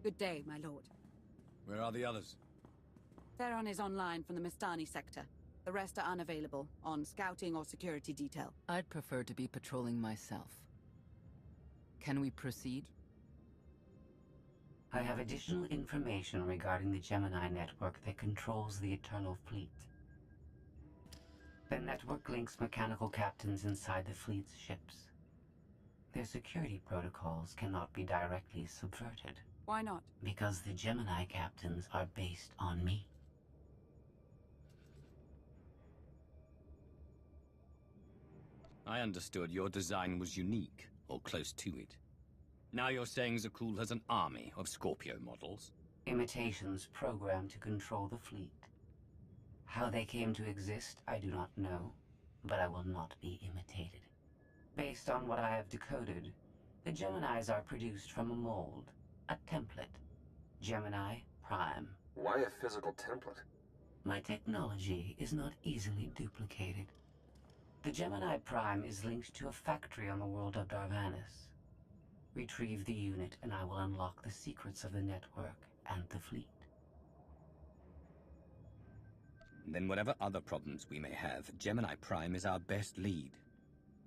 Good day, my lord. Where are the others? Theron is online from the Mistani sector. The rest are unavailable, on scouting or security detail. I'd prefer to be patrolling myself. Can we proceed? I have additional information regarding the Gemini network that controls the Eternal Fleet. The network links mechanical captains inside the fleet's ships. Their security protocols cannot be directly subverted. Why not? Because the Gemini captains are based on me. I understood your design was unique, or close to it. Now you're saying Zakul has an army of Scorpio models? Imitations programmed to control the fleet. How they came to exist, I do not know, but I will not be imitated. Based on what I have decoded, the Geminis are produced from a mold, a template. Gemini Prime. Why a physical template? My technology is not easily duplicated. The Gemini Prime is linked to a factory on the world of Darvanis. Retrieve the unit and I will unlock the secrets of the network and the fleet. Then whatever other problems we may have, Gemini Prime is our best lead.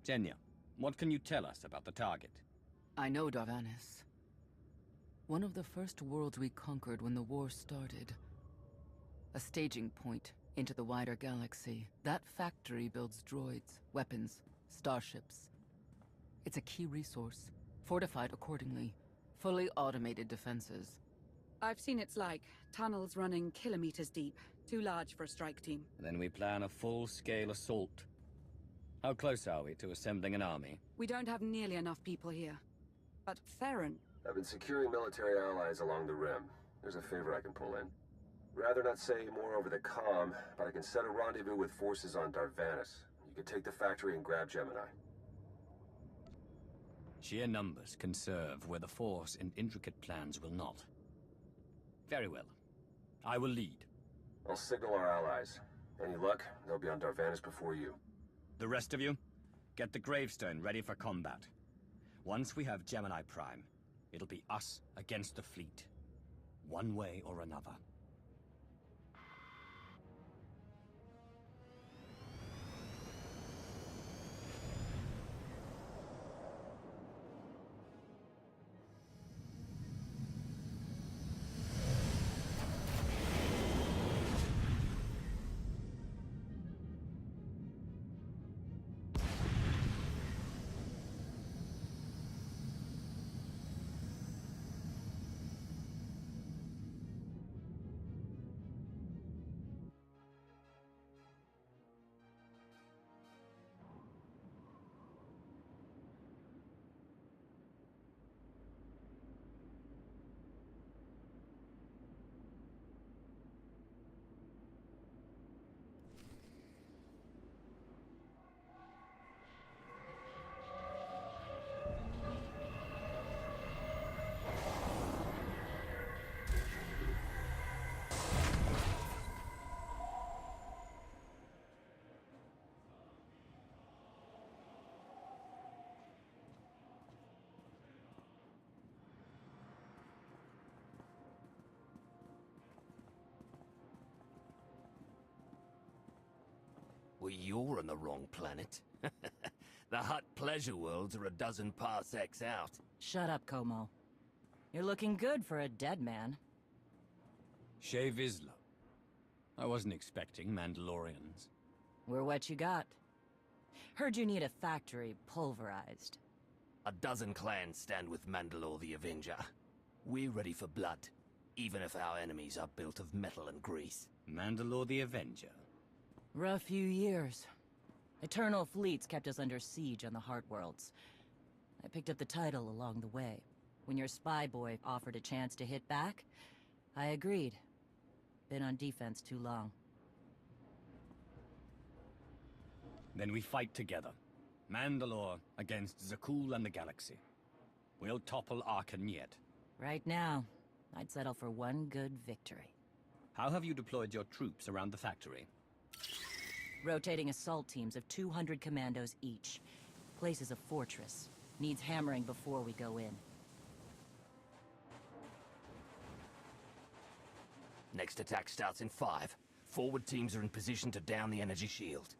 Jenya, what can you tell us about the target? I know Darvanis. One of the first worlds we conquered when the war started. A staging point into the wider galaxy. That factory builds droids, weapons, starships. It's a key resource, fortified accordingly. Fully automated defenses. I've seen its like. Tunnels running kilometers deep. Too large for a strike team. Then we plan a full-scale assault. How close are we to assembling an army? We don't have nearly enough people here. But Theron... I've been securing military allies along the rim. There's a favor I can pull in. Rather not say more over the comm, but I can set a rendezvous with forces on Darvanis. You can take the factory and grab Gemini. Sheer numbers can serve where the Force and intricate plans will not. Very well. I will lead. I'll signal our allies. Any luck, they'll be on Darvanis before you. The rest of you, get the gravestone ready for combat. Once we have Gemini Prime, it'll be us against the fleet. One way or another. Well, you're on the wrong planet. The hot pleasure worlds are a dozen parsecs out. Shut up, Como. You're looking good for a dead man. Shea Vizsla. I wasn't expecting Mandalorians. We're what you got. Heard you need a factory pulverized. A dozen clans stand with Mandalore the Avenger. We're ready for blood, even if our enemies are built of metal and grease. Mandalore the Avenger? Rough few years. Eternal fleets kept us under siege on the Heart Worlds. I picked up the title along the way. When your spy boy offered a chance to hit back, I agreed. Been on defense too long. Then we fight together. Mandalore against Zakul and the Galaxy. We'll topple Arkan yet. Right now, I'd settle for one good victory. How have you deployed your troops around the factory? Rotating assault teams of 200 commandos each. Place is a fortress. Needs hammering before we go in. Next attack starts in 5. Forward teams are in position to down the energy shield.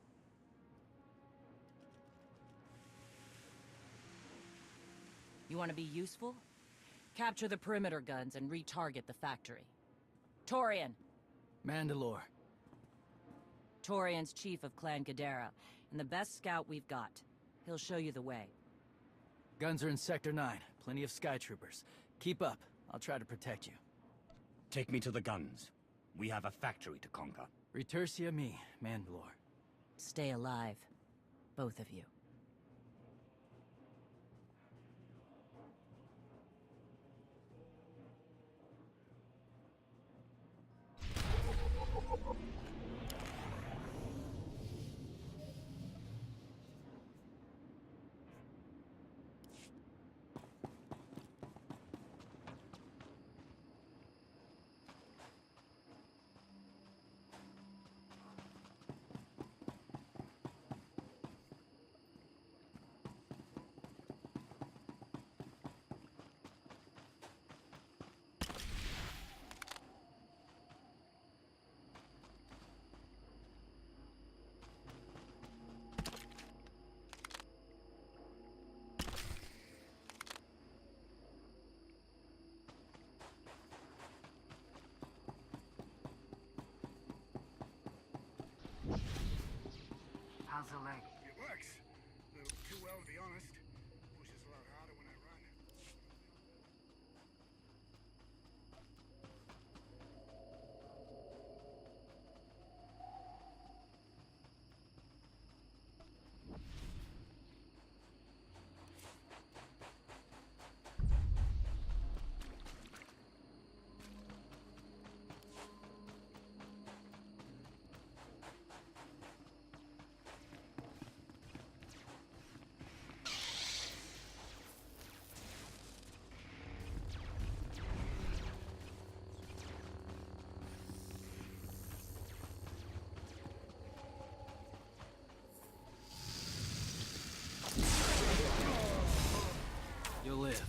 You want to be useful? Capture the perimeter guns and retarget the factory. Torian! Mandalore. Torian's chief of Clan Ghidorah, and the best scout we've got. He'll show you the way. Guns are in Sector 9. Plenty of Sky Troopers. Keep up. I'll try to protect you. Take me to the guns. We have a factory to conquer. Retursia me, Mandalore. Stay alive. Both of you. How's the leg? It works. A little too well, to be honest. Pushes a lot harder when I run. You'll live.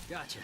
Gotcha.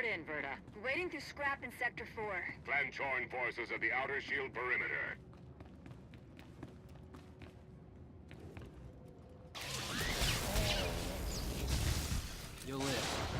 Report in, Verta. Waiting to scrap in Sector 4. Clan Chorn forces at the outer shield perimeter. You'll live.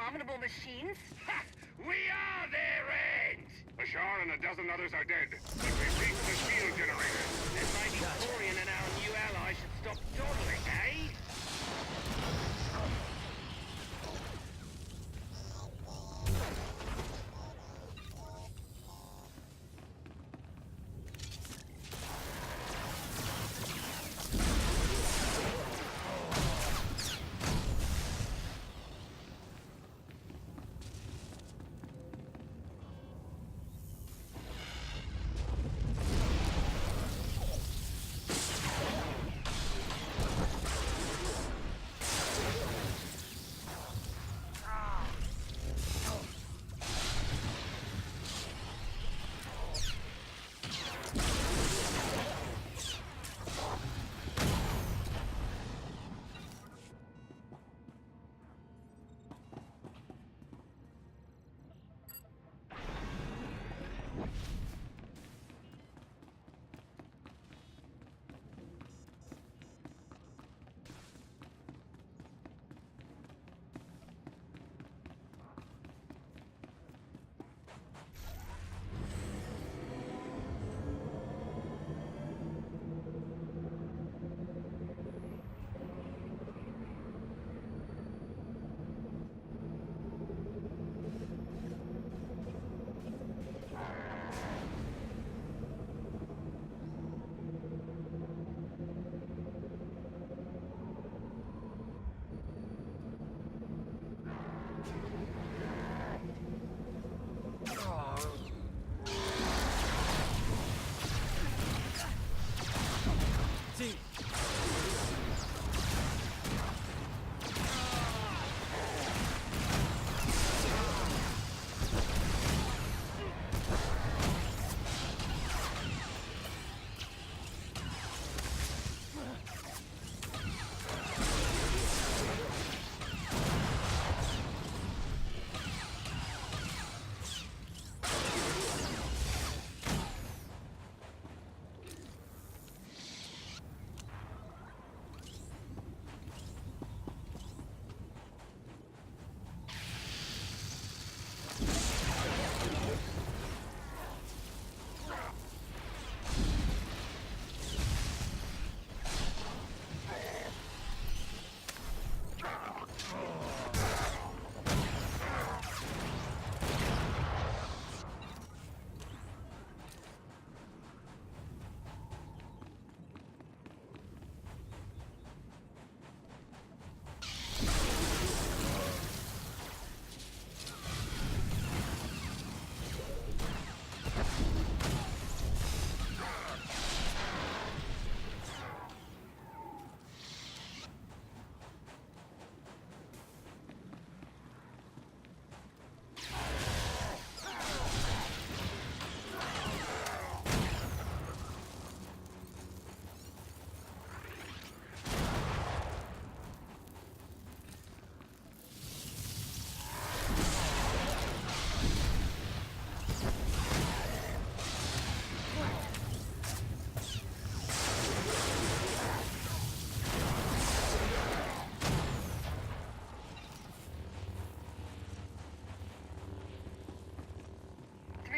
abominable machines? Ha! We are their end! Bashar and a dozen others are dead, but we've beaten the shield generator. Then maybe Torian and our new ally should stop dawdling, eh?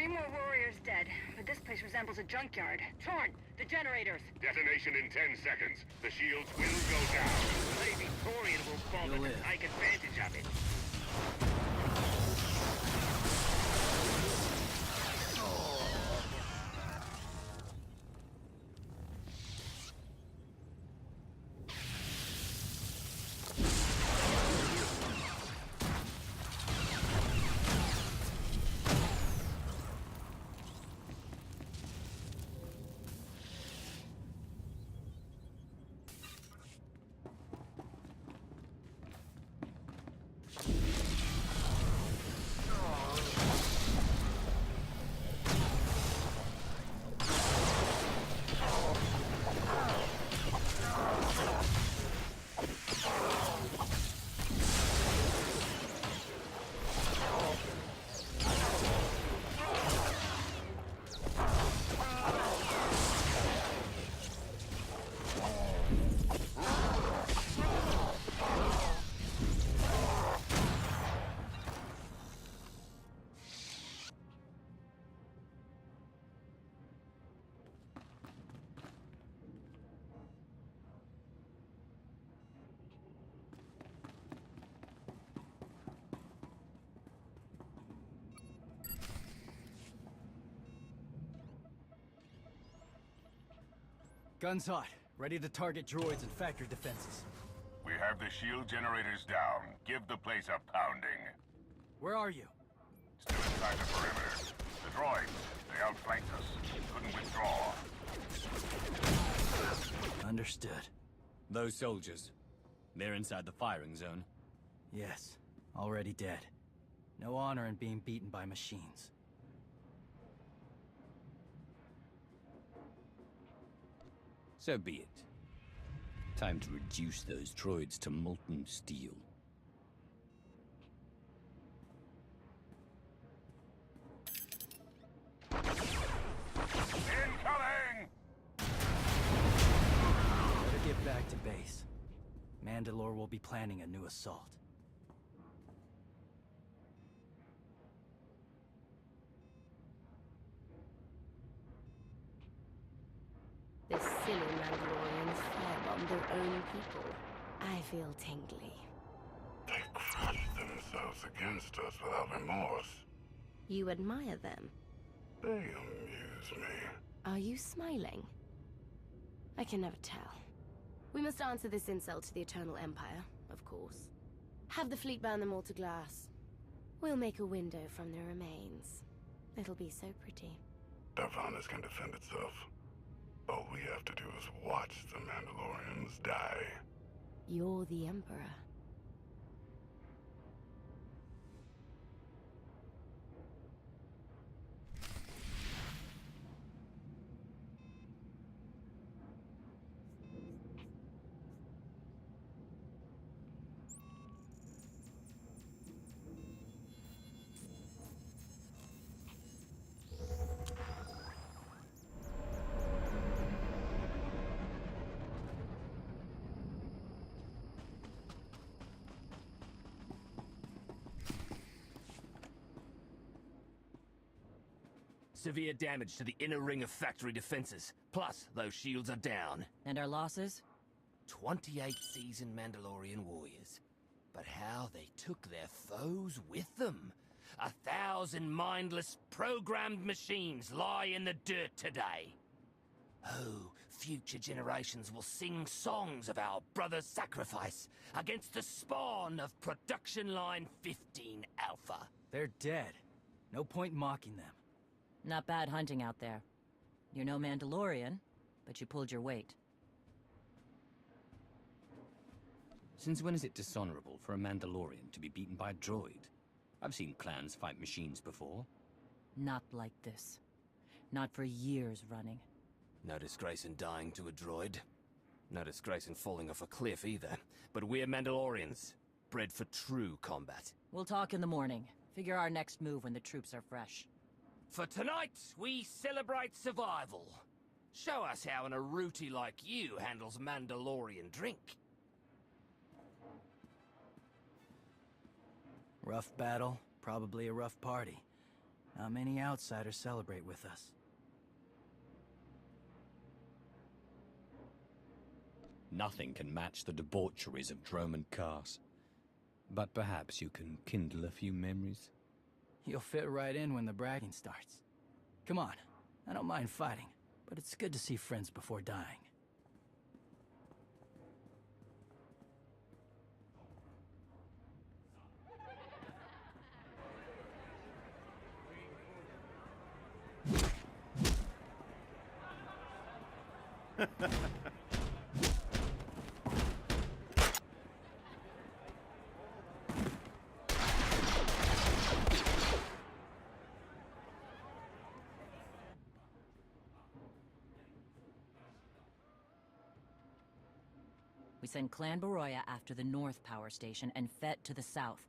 More warriors dead, but this place resembles a junkyard. Torn, the generators. Detonation in 10 seconds. The shields will go down. Maybe Torian will bother to take advantage of it. Guns hot. Ready to target droids and factory defenses. We have the shield generators down. Give the place a pounding. Where are you? Still inside the perimeter. The droids, they outflanked us. Couldn't withdraw. Understood. Those soldiers, they're inside the firing zone. Yes, already dead. No honor in being beaten by machines. So be it. Time to reduce those droids to molten steel. Incoming! Better get back to base. Mandalore will be planning a new assault. The silly Mandalorians firebomb their own people. I feel tingly. They crushed themselves against us without remorse. You admire them. They amuse me. Are you smiling? I can never tell. We must answer this insult to the Eternal Empire, of course. Have the fleet burn them all to glass. We'll make a window from their remains. It'll be so pretty. Darvanis can defend itself. All we have to do is watch the Mandalorians die. You're the Emperor. Severe damage to the inner ring of factory defenses. Plus, those shields are down. And our losses? 28 seasoned Mandalorian warriors. But how they took their foes with them. 1,000 mindless, programmed machines lie in the dirt today. Oh, future generations will sing songs of our brother's sacrifice against the spawn of Production Line 15 Alpha. They're dead. No point mocking them. Not bad hunting out there. You're no Mandalorian, but you pulled your weight. Since when is it dishonorable for a Mandalorian to be beaten by a droid? I've seen clans fight machines before. Not like this. Not for years running. No disgrace in dying to a droid. No disgrace in falling off a cliff either. But we're Mandalorians, bred for true combat. We'll talk in the morning. Figure our next move when the troops are fresh. For tonight, we celebrate survival. Show us how an Aruti like you handles Mandalorian drink. Rough battle, probably a rough party. Not many outsiders celebrate with us. Nothing can match the debaucheries of Drome and Kars. But perhaps you can kindle a few memories? You'll fit right in when the bragging starts. Come on, I don't mind fighting, but it's good to see friends before dying. We send Clan Baroya after the North Power Station and Fett to the south.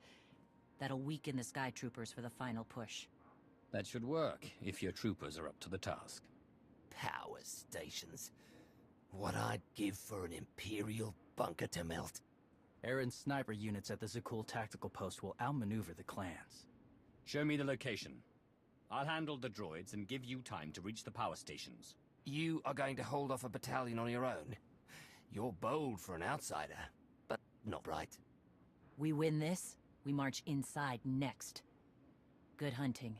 That'll weaken the Sky Troopers for the final push. That should work, if your troopers are up to the task. Power stations. What I'd give for an Imperial bunker to melt. Aaron's sniper units at the Zakul tactical post will outmaneuver the clans. Show me the location. I'll handle the droids and give you time to reach the power stations. You are going to hold off a battalion on your own? You're bold for an outsider, but not right. We win this, we march inside next. Good hunting.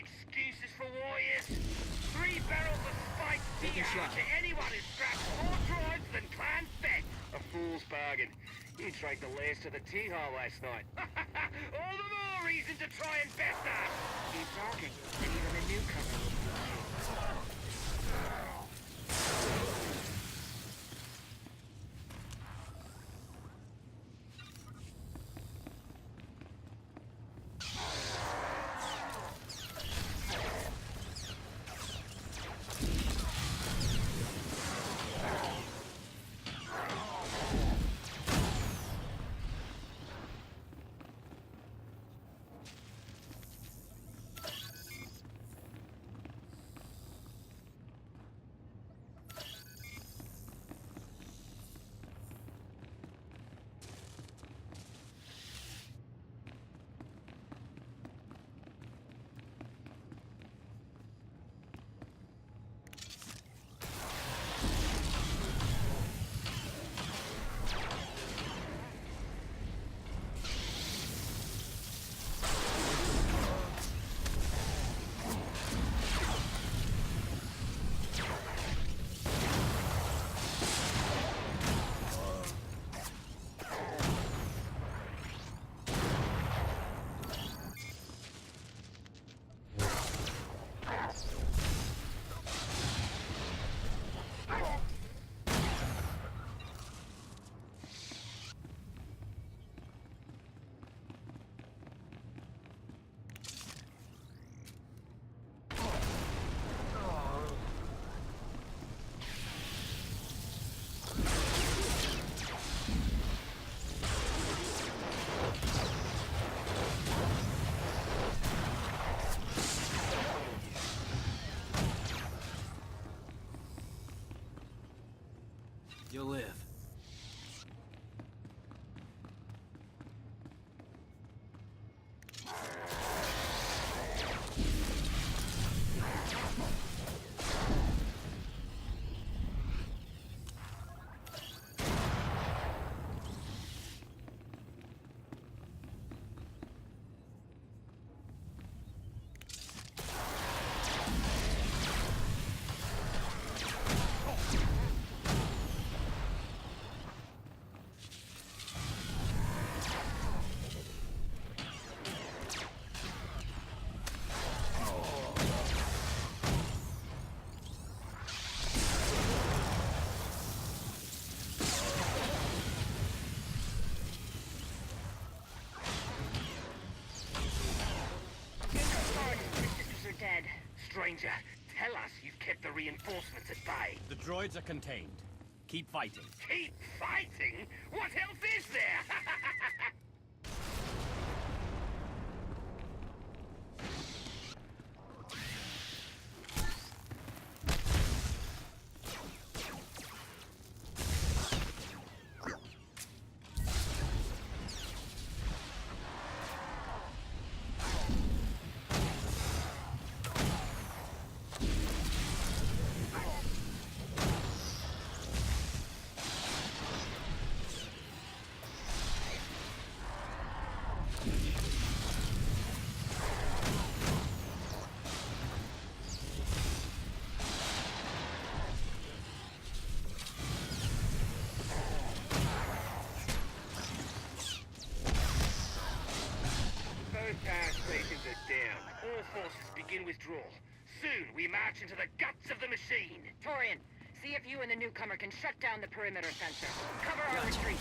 excuses for warriors. 3 barrels of spiked DR to anyone who scraps more droids than Clan Fett. A fool's bargain. You drank the last of the tea hall last night. All the more reason to try and best us. Keep talking, and even the newcomer will be You'll live. dead. Stranger, tell us you've kept the reinforcements at bay. The droids are contained. Keep fighting. Keep fighting? What else is there? Stations are down. All forces begin withdrawal. Soon we march into the guts of the machine. Torian, see if you and the newcomer can shut down the perimeter sensor. Cover our retreat.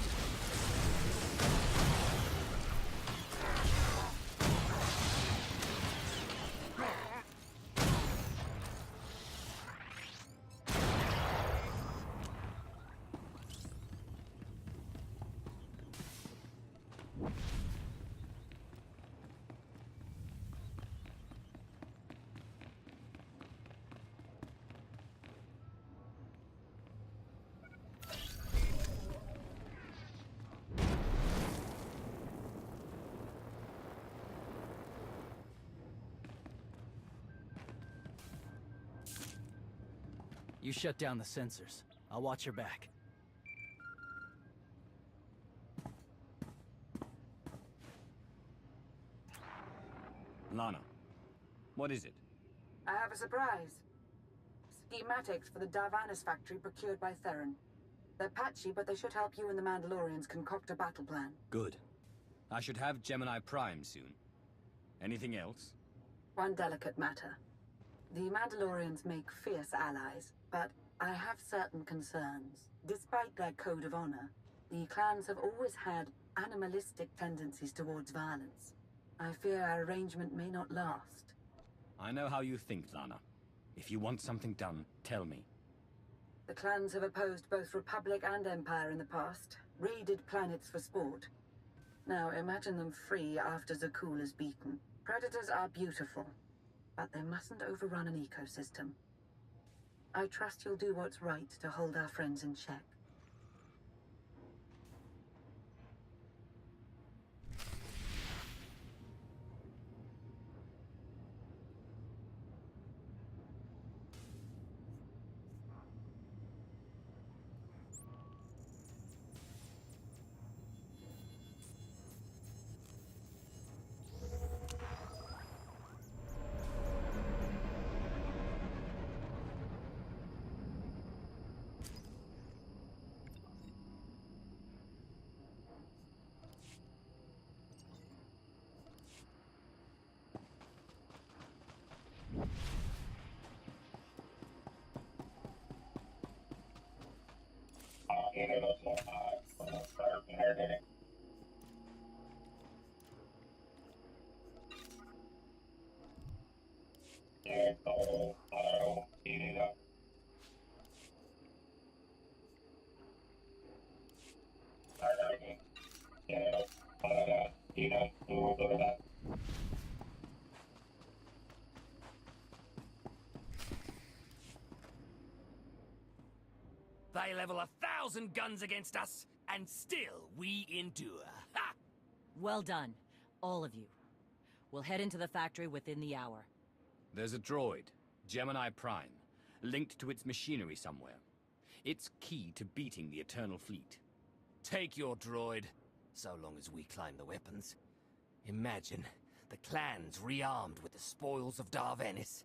You shut down the sensors. I'll watch your back. Lana, What is it? I have a surprise. Schematics for the Darvanis factory procured by Theron. They're patchy, but they should help you and the Mandalorians concoct a battle plan. Good. I should have Gemini Prime soon. Anything else? One delicate matter. The Mandalorians make fierce allies, but I have certain concerns. Despite their code of honor, the clans have always had animalistic tendencies towards violence. I fear our arrangement may not last. I know how you think, Lana. If you want something done, tell me. The clans have opposed both Republic and Empire in the past, raided planets for sport. Now imagine them free after Zakul is beaten. Predators are beautiful, but they mustn't overrun an ecosystem. I trust you'll do what's right to hold our friends in check. They level 1,000 guns against us, and still we endure. Ha! Well done, all of you. We'll head into the factory within the hour. There's a droid, Gemini Prime, linked to its machinery somewhere. It's key to beating the Eternal Fleet. Take your droid, so long as we claim the weapons. Imagine the clans rearmed with the spoils of Darvanis,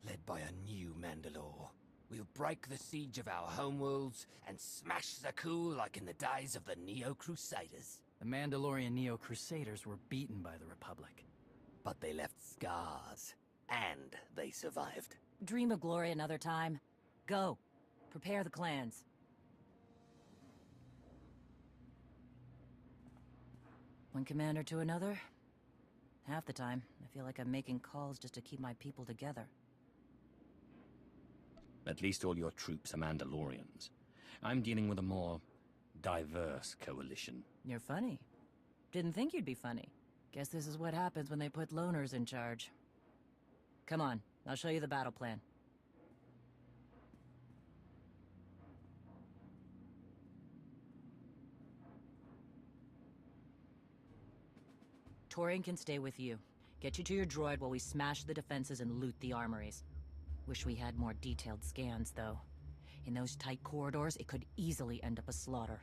led by a new Mandalore. We'll break the siege of our homeworlds and smash Zakul like in the days of the Neo-Crusaders. The Mandalorian Neo-Crusaders were beaten by the Republic. But they left scars, and they survived. Dream of glory another time. Go. Prepare the clans. One commander to another. Half the time, I feel like I'm making calls just to keep my people together. At least all your troops are Mandalorians. I'm dealing with a more diverse coalition. You're funny. Didn't think you'd be funny. Guess this is what happens when they put loners in charge. Come on, I'll show you the battle plan. Torian can stay with you. Get you to your droid while we smash the defenses and loot the armories. Wish we had more detailed scans, though. In those tight corridors, it could easily end up a slaughter.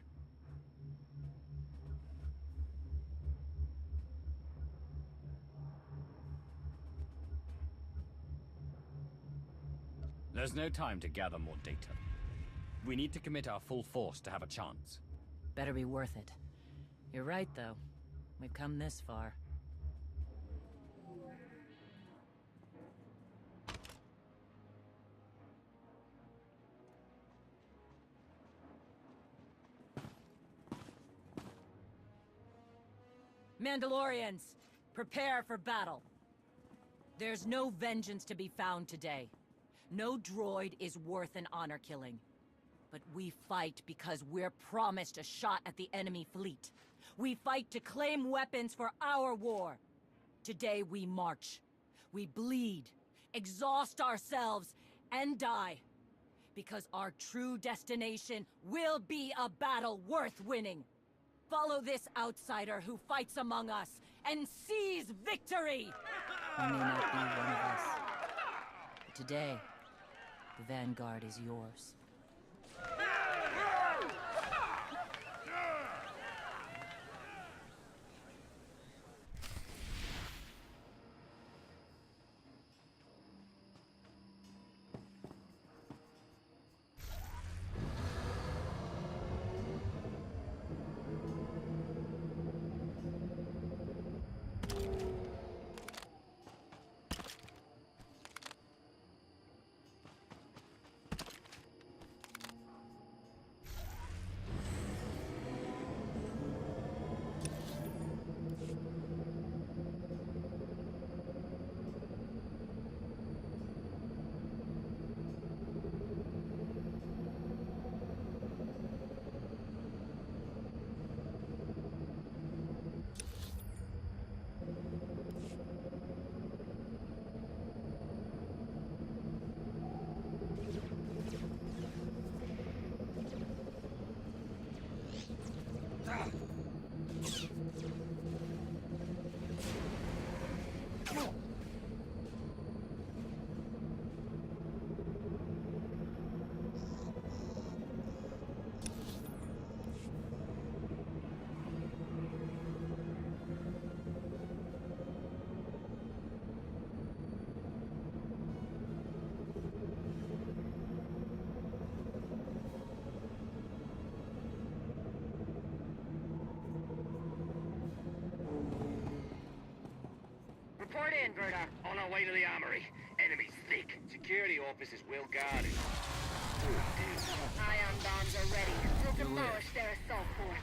There's no time to gather more data. We need to commit our full force to have a chance. Better be worth it. You're right, though. We've come this far. Mandalorians, prepare for battle. There's no vengeance to be found today. No droid is worth an honor killing. But we fight because we're promised a shot at the enemy fleet. We fight to claim weapons for our war. Today we march. We bleed, exhaust ourselves, and die. Because our true destination will be a battle worth winning. Follow this outsider who fights among us and seize victory! I may not be one of us. But today, the Vanguard is yours. Report in, Verta. On our way to the armory. Enemies thick. Security officers well guarded. Ion bombs are ready. We'll demolish their assault force.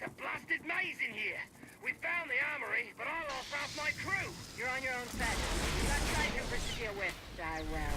A blasted maze in here. We found the armory, but I lost half my crew. You're on your own set. You got Titantroopers to deal with. Die well.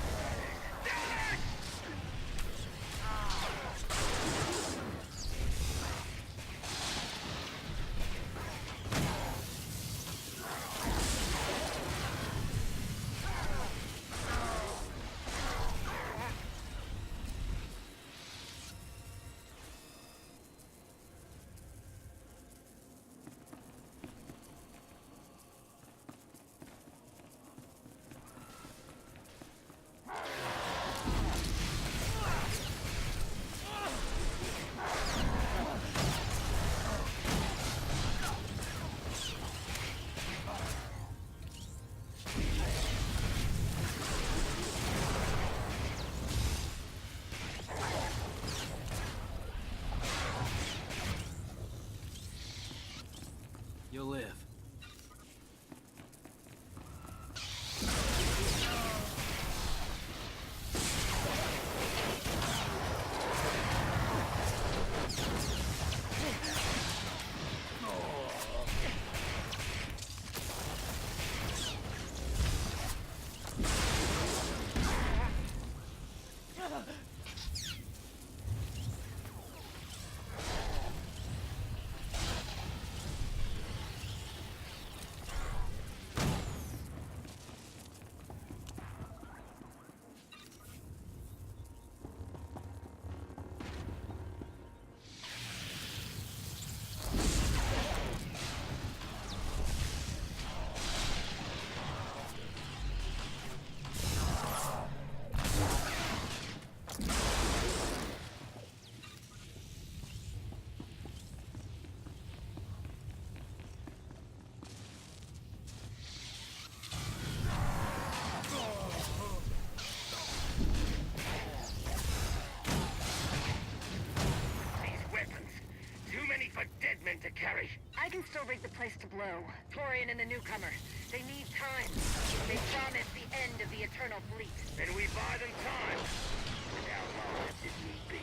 You'll live. To carry. I can still rig the place to blow. Torian and the newcomer. They need time. They promised the end of the Eternal Fleet. Then we buy them time. With our lives if need be.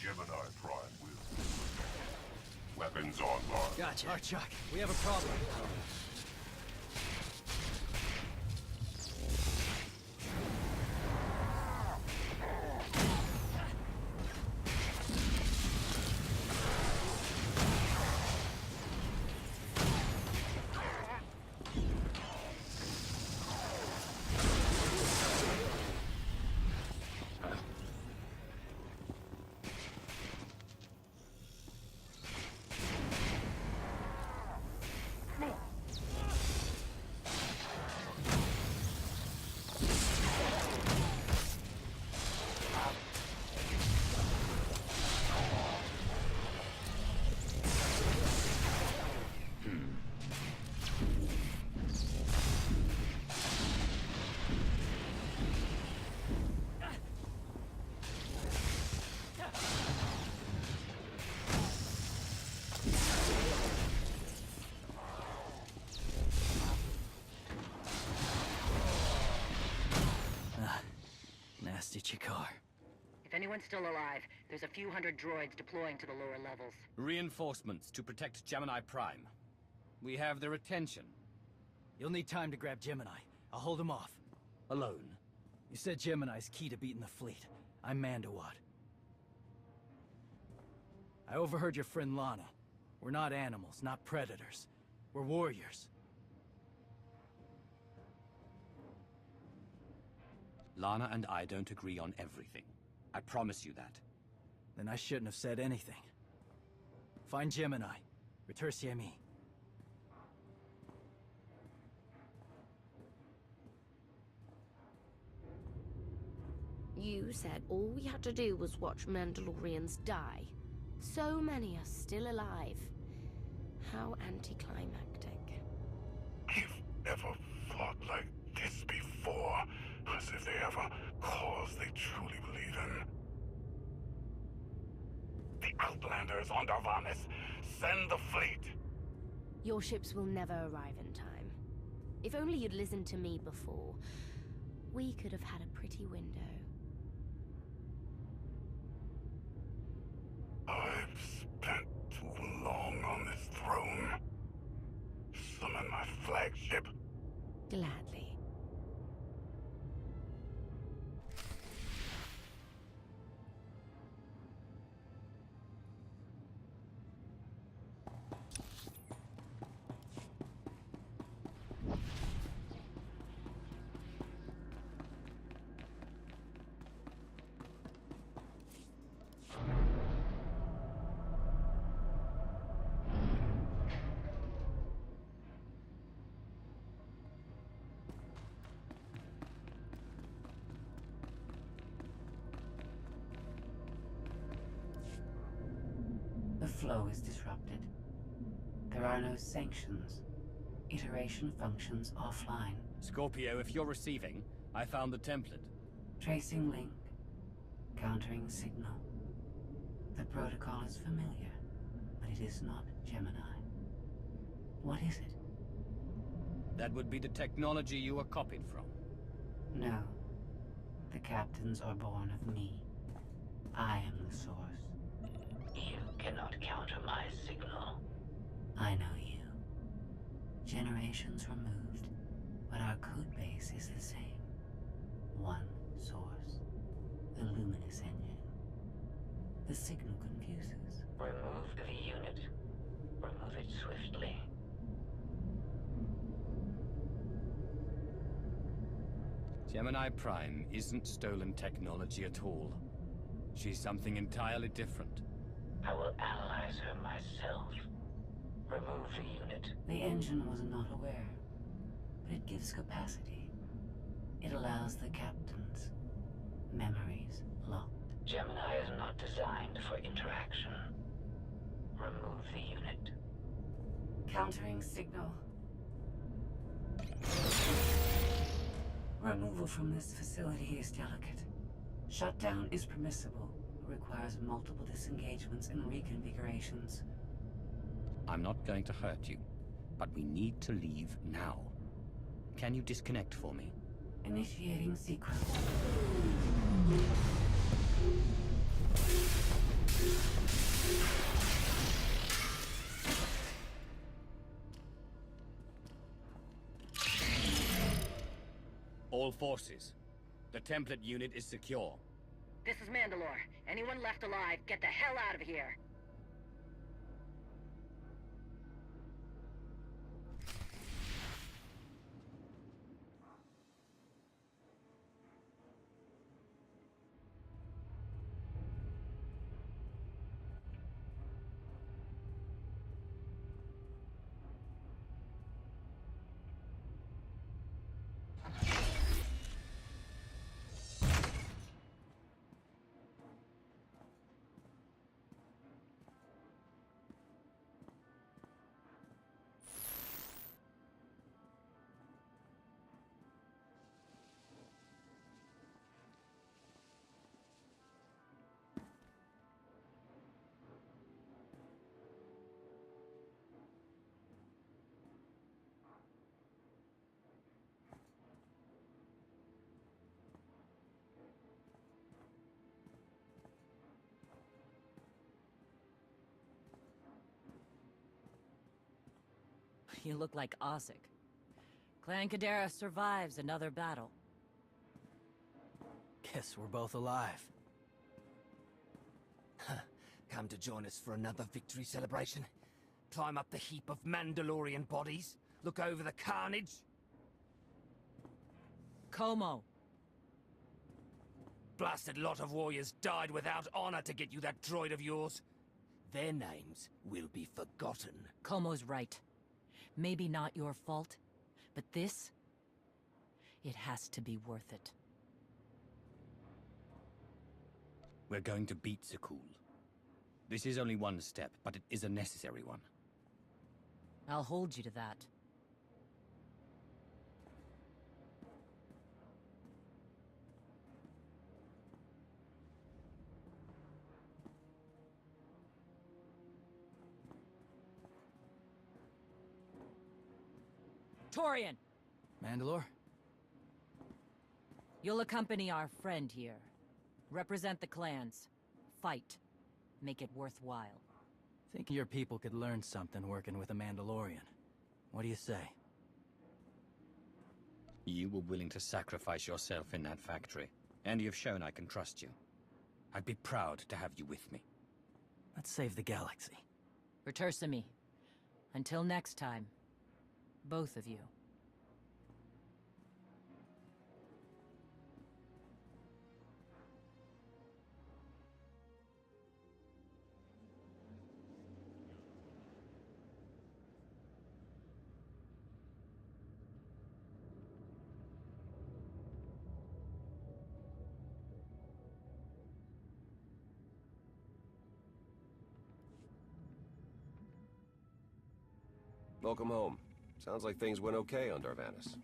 Gemini Prime will. Weapons online. Gotcha. Chuck, we have a problem. Shikar. If anyone's still alive, there's a few hundred droids deploying to the lower levels. Reinforcements to protect Gemini Prime. We have their attention. You'll need time to grab Gemini. I'll hold him off. Alone. You said Gemini's key to beating the fleet. I'm Mandawat. I overheard your friend Lana. We're not animals, not predators. We're warriors. Lana and I don't agree on everything. I promise you that. Then I shouldn't have said anything. Find Gemini. Retursi me. You said all we had to do was watch Mandalorians die. So many are still alive. How anticlimactic. I've never fought like this before. As if they have a cause they truly believe in. The Outlanders on Darvanis. Send the fleet. Your ships will never arrive in time. If only you'd listened to me before, we could have had a pretty window. I've spent too long on this throne. Summon my flagship. Gladly. The flow is disrupted. There are no sanctions. Iteration functions offline. Scorpio, if you're receiving, I found the template. Tracing link. Countering signal. The protocol is familiar, but it is not Gemini. What is it? That would be the technology you were copied from. No. The captains are born of me. I am the source. You cannot counter my signal. I know you. Generations removed, but our code base is the same. One source. The luminous engine. The signal confuses. Remove the unit. Remove it swiftly. Gemini Prime isn't stolen technology at all. She's something entirely different. I will analyze her myself. Remove the unit. The engine was not aware, but it gives capacity. It allows the captains. Memories locked. Gemini is not designed for interaction. Remove the unit. Countering signal. Removal from this facility is delicate. Shutdown is permissible, but requires multiple disengagements and reconfigurations. I'm not going to hurt you, but we need to leave now. Can you disconnect for me? Initiating sequence. All forces. The template unit is secure. This is Mandalore. Anyone left alive, get the hell out of here. You look like Ossic. Clan Kadera survives another battle. Guess we're both alive. Come to join us for another victory celebration? Climb up the heap of Mandalorian bodies? Look over the carnage? Como. Blasted lot of warriors died without honor to get you that droid of yours. Their names will be forgotten. Como's right. Maybe not your fault, but this... it has to be worth it. We're going to beat Zakul. This is only one step, but it is a necessary one. I'll hold you to that. Torian! Mandalore? You'll accompany our friend here. Represent the clans. Fight. Make it worthwhile. Think your people could learn something working with a Mandalorian. What do you say? You were willing to sacrifice yourself in that factory, and you've shown I can trust you. I'd be proud to have you with me. Let's save the galaxy. Return me. Until next time. Both of you. Welcome home. Sounds like things went okay on Darvanis.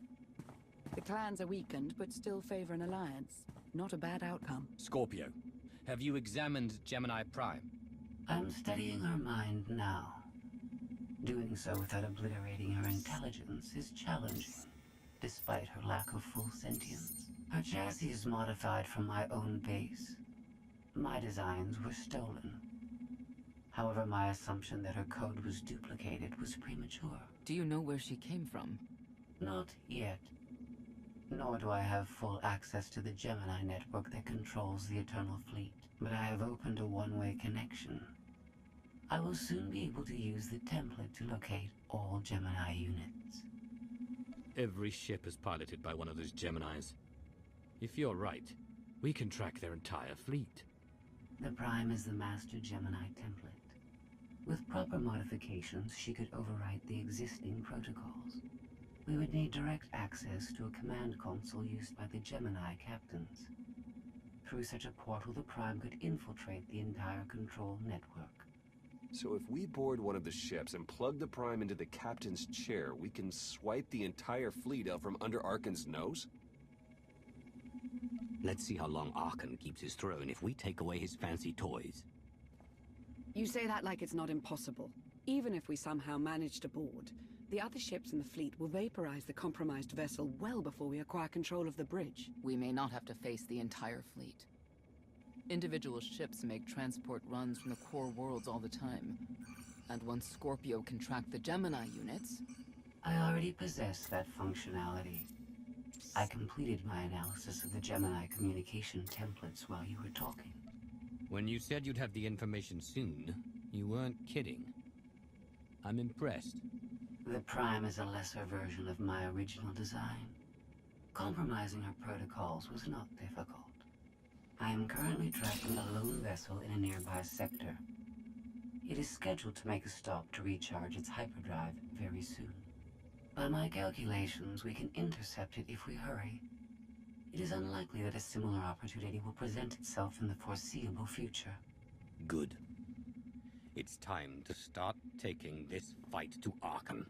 The clans are weakened, but still favor an alliance. Not a bad outcome. Scorpio, have you examined Gemini Prime? I'm studying her mind now. Doing so without obliterating her intelligence is challenging, despite her lack of full sentience. Her chassis is modified from my own base. My designs were stolen. However, my assumption that her code was duplicated was premature. Do you know where she came from? Not yet. Nor do I have full access to the Gemini network that controls the Eternal Fleet. But I have opened a one-way connection. I will soon be able to use the template to locate all Gemini units. Every ship is piloted by one of those Geminis. If you're right, we can track their entire fleet. The Prime is the master Gemini template. With proper modifications, she could overwrite the existing protocols. We would need direct access to a command console used by the Gemini captains. Through such a portal, the Prime could infiltrate the entire control network. So if we board one of the ships and plug the Prime into the captain's chair, we can swipe the entire fleet out from under Arkan's nose? Let's see how long Arkan keeps his throne if we take away his fancy toys. You say that like it's not impossible. Even if we somehow manage to board, the other ships in the fleet will vaporize the compromised vessel well before we acquire control of the bridge. We may not have to face the entire fleet. Individual ships make transport runs from the core worlds all the time. And once Scorpio can track the Gemini units... I already possess that functionality. I completed my analysis of the Gemini communication templates while you were talking. When you said you'd have the information soon, you weren't kidding. I'm impressed. The Prime is a lesser version of my original design. Compromising her protocols was not difficult. I am currently tracking a lone vessel in a nearby sector. It is scheduled to make a stop to recharge its hyperdrive very soon. By my calculations, we can intercept it if we hurry. It is unlikely that a similar opportunity will present itself in the foreseeable future. Good. It's time to start taking this fight to Arkan.